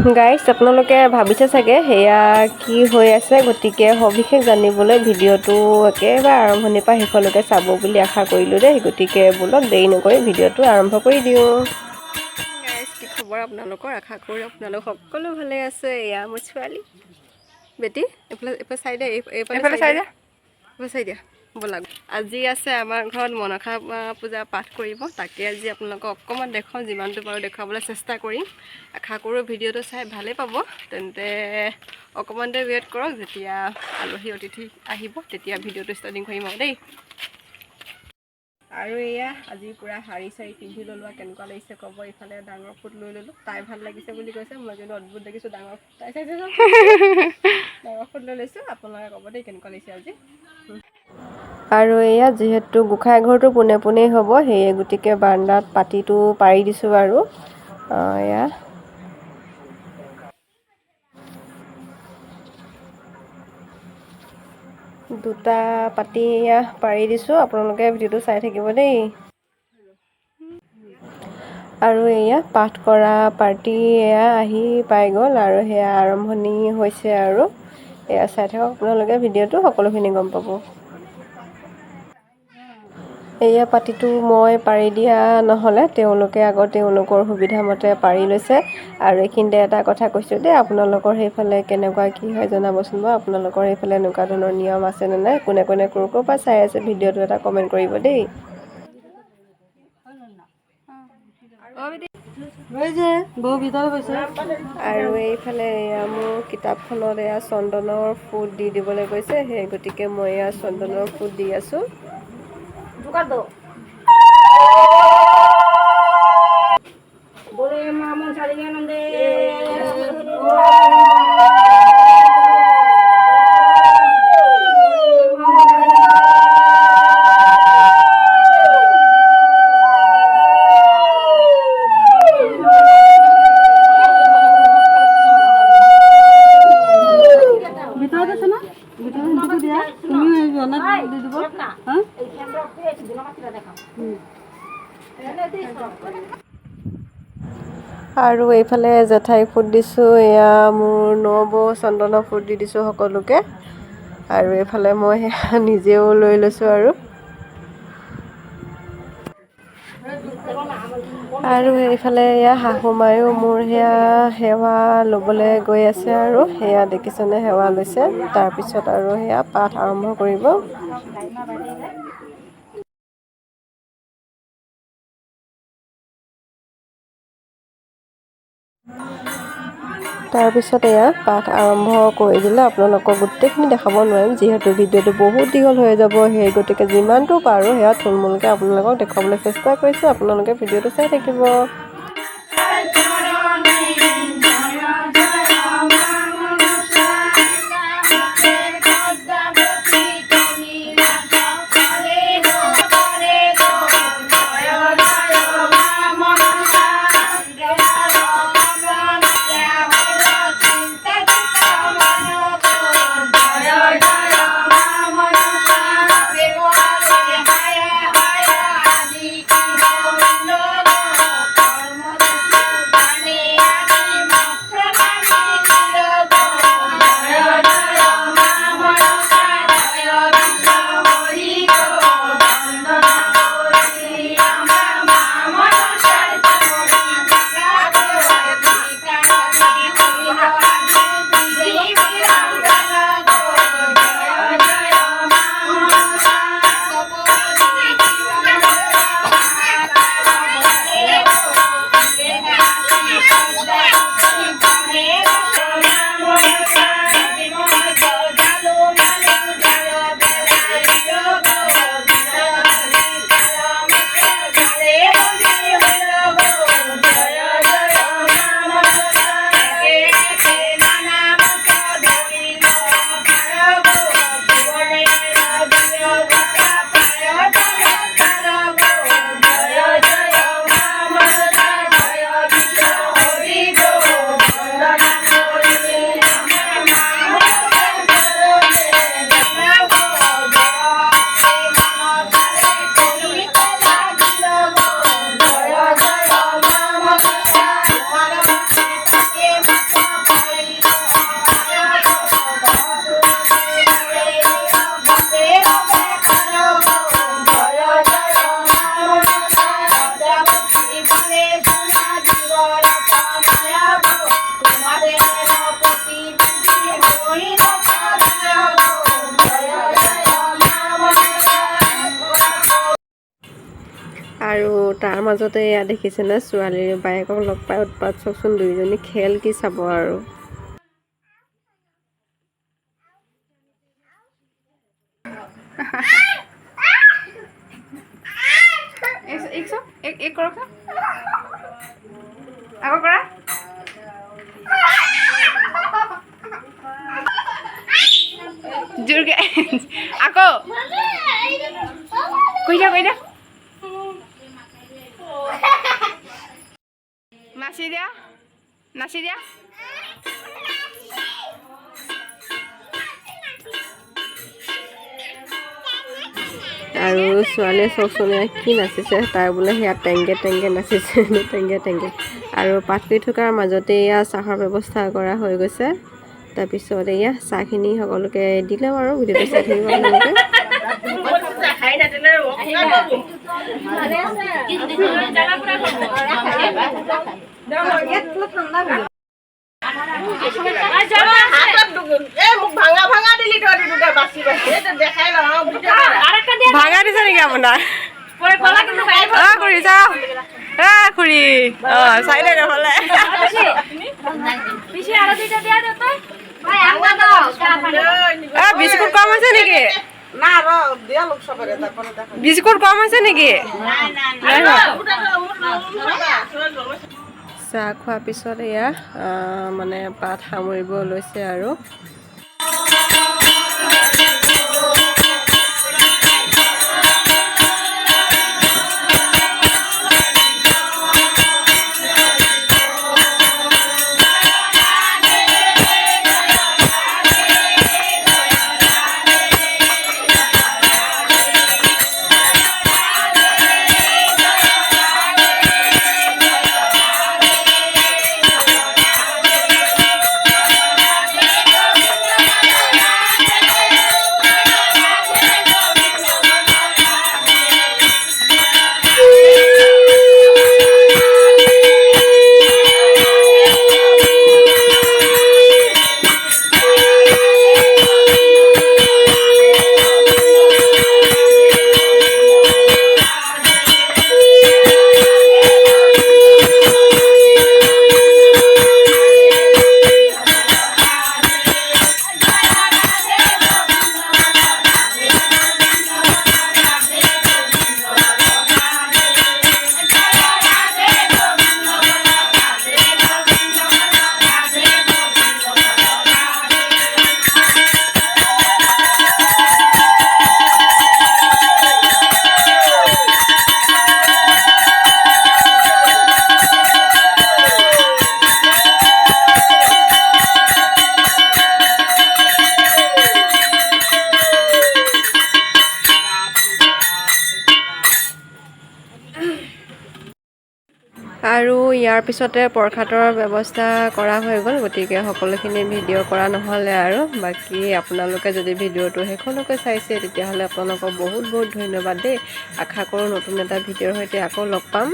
Guys আপোনালোকে ভাবিছে চাগে সেয়া কি হৈ আছে, গতিকে সবিশেষ জানিবলৈ ভিডিঅ'টো একেবাৰে আৰম্ভণিৰ পৰা শেষলৈকে চাব বুলি আশা কৰিলোঁ দেই। গতিকে বলক দেৰি নকৰি ভিডিঅ'টো আৰম্ভ কৰি দিওঁ। গাইজ কি খবৰ আপোনালোকৰ? আশা কৰোঁ আপোনালোক সকলো ভালে আছে। এয়া মোৰ ছোৱালী বেটি, এইফালে চাই দিয়া, এইফালে চাই দিয়া, এইফালে চাই দিয়া ব'লা। আজি আছে আমাৰ ঘৰত মনসা পূজা পাঠ কৰিব, তাকে আজি আপোনালোকক অকণমান দেখুৱাওঁ, যিমানটো পাৰোঁ দেখুৱাবলৈ চেষ্টা কৰিম। আশা কৰোঁ ভিডিঅ'টো চাই ভালেই পাব। তেন্তে অকণমান দেৰি ৱেইট কৰক, যেতিয়া আলহী অতিথি আহিব তেতিয়া ভিডিঅ'টো ষ্টাৰ্টিং কৰিম আৰু দেই। আৰু এয়া আজি পূৰা শাৰী চাৰী পিন্ধি ল'লোঁ, কেনেকুৱা লাগিছে ক'ব। ইফালে ডাঙৰ ফুট লৈ ল'লোঁ, তাই ভাল লাগিছে বুলি কৈছে, মই কিন্তু অদ্ভুত দেখিছোঁ ডাঙৰ ফুট। তাই চাইছে ডাঙৰ ফুট লৈ লৈছোঁ, আপোনালোকে ক'ব দেই কেনেকুৱা লাগিছে আজি। আৰু এয়া যিহেতু গোঁসাই ঘৰটো পোনে পোনেই হ'ব, সেয়ে গতিকে বাৰান্দাত পাতিটো পাৰি দিছোঁ বাৰু। এয়া দুটা পাতি এয়া পাৰি দিছোঁ, আপোনালোকে ভিডিঅ'টো চাই থাকিব দেই। আৰু এয়া পাঠ কৰা পাৰ্টি এয়া আহি পাই গ'ল, আৰু সেয়া আৰম্ভণি হৈছে আৰু এয়া চাই থাকক আপোনালোকে ভিডিঅ'টো, সকলোখিনি গম পাব। এয়া পাতিটো মই পাৰি দিয়া নহ'লে তেওঁলোকে আকৌ তেওঁলোকৰ সুবিধা মতে পাৰি লৈছে। আৰু এইখিনিতে এটা কথা কৈছোঁ দেই, আপোনালোকৰ সেইফালে কেনেকুৱা কি হয় জনাবচোন বাৰু। আপোনালোকৰ সেইফালে এনেকুৱা ধৰণৰ নিয়ম আছেনে নাই, কোনে কোনে ক'ৰ পৰা চাই আছে ভিডিঅ'টো এটা কমেণ্ট কৰিব দেই। আৰু এইফালে এয়া মোৰ কিতাপখনত এয়া চন্দনৰ ফুট দি দিবলৈ কৈছে, সেই গতিকে মই এয়া চন্দনৰ ফুট দি আছোঁ। আৰু এইফালে জেঠাই ফুট দিছোঁ, এয়া মোৰ নবৌ চন্দনৰ ফুট দি দিছোঁ সকলোকে। আৰু এইফালে মই নিজেও লৈ লৈছোঁ আৰু এইফালে এয়া শাহু মায়েও মোৰ সেয়া সেৱা ল'বলৈ গৈ আছে, আৰু সেয়া দেখিছেনে সেৱা লৈছে। তাৰপিছত আৰু সেয়া পাঠ আৰম্ভ কৰিব। তাৰপিছত এয়া পাঠ আৰম্ভ কৰি দিলে। আপোনালোকক গোটেইখিনি দেখাব নোৱাৰিম, যিহেতু ভিডিঅ'টো বহুত দীঘল হৈ যাব, সেই গতিকে যিমানটো পাৰোঁ সেয়া থুলমূলকৈ আপোনালোকক দেখুৱাবলৈ চেষ্টা কৰিছোঁ। আপোনালোকে ভিডিঅ'টো চাই থাকিব। তাৰ মাজতে এয়া দেখিছেনে ছোৱালীৰ বায়েকক লগ পাই উৎপাত চাওকচোন দুইজনী খেল কি চাব আৰু एक करो क्या आगो करा जोर के आको कोई जा नाची दिया আৰু ছোৱালীয়ে চাওকচোন কি নাচিছে তাই বোলে সেয়া টেংগে টেংগে নাচিছে টেংগে আৰু পাঠ কৰি থকাৰ মাজতে এয়া চাহৰ ব্যৱস্থা কৰা হৈ গৈছে তাৰপিছত এয়া চাহখিনি সকলোকে দিলেও আৰু ভিডিঅ'টো চাই থাকিব আপোনালোকে ভাঙা দিছে নেকি আপোনাৰ খুৰী চাওঁ খুৰী চাই দে নহ'লে বিস্কুট কম হৈছে নেকি বিস্কুট কম হৈছে নেকি চাহ খোৱাৰ পিছত এয়া মানে পাত সামৰিব লৈছে আৰু আৰু ইয়াৰ পিছতে প্ৰসাদৰ ব্যৱস্থা কৰা হৈ গ'ল গতিকে সকলোখিনি ভিডিঅ' কৰা নহ'লে আৰু বাকী আপোনালোকে যদি ভিডিঅ'টো শেষলৈকে চাইছে তেতিয়াহ'লে আপোনালোকক বহুত বহুত ধন্যবাদ দেই আশা কৰোঁ নতুন এটা ভিডিঅ'ৰ সৈতে আকৌ লগ পাম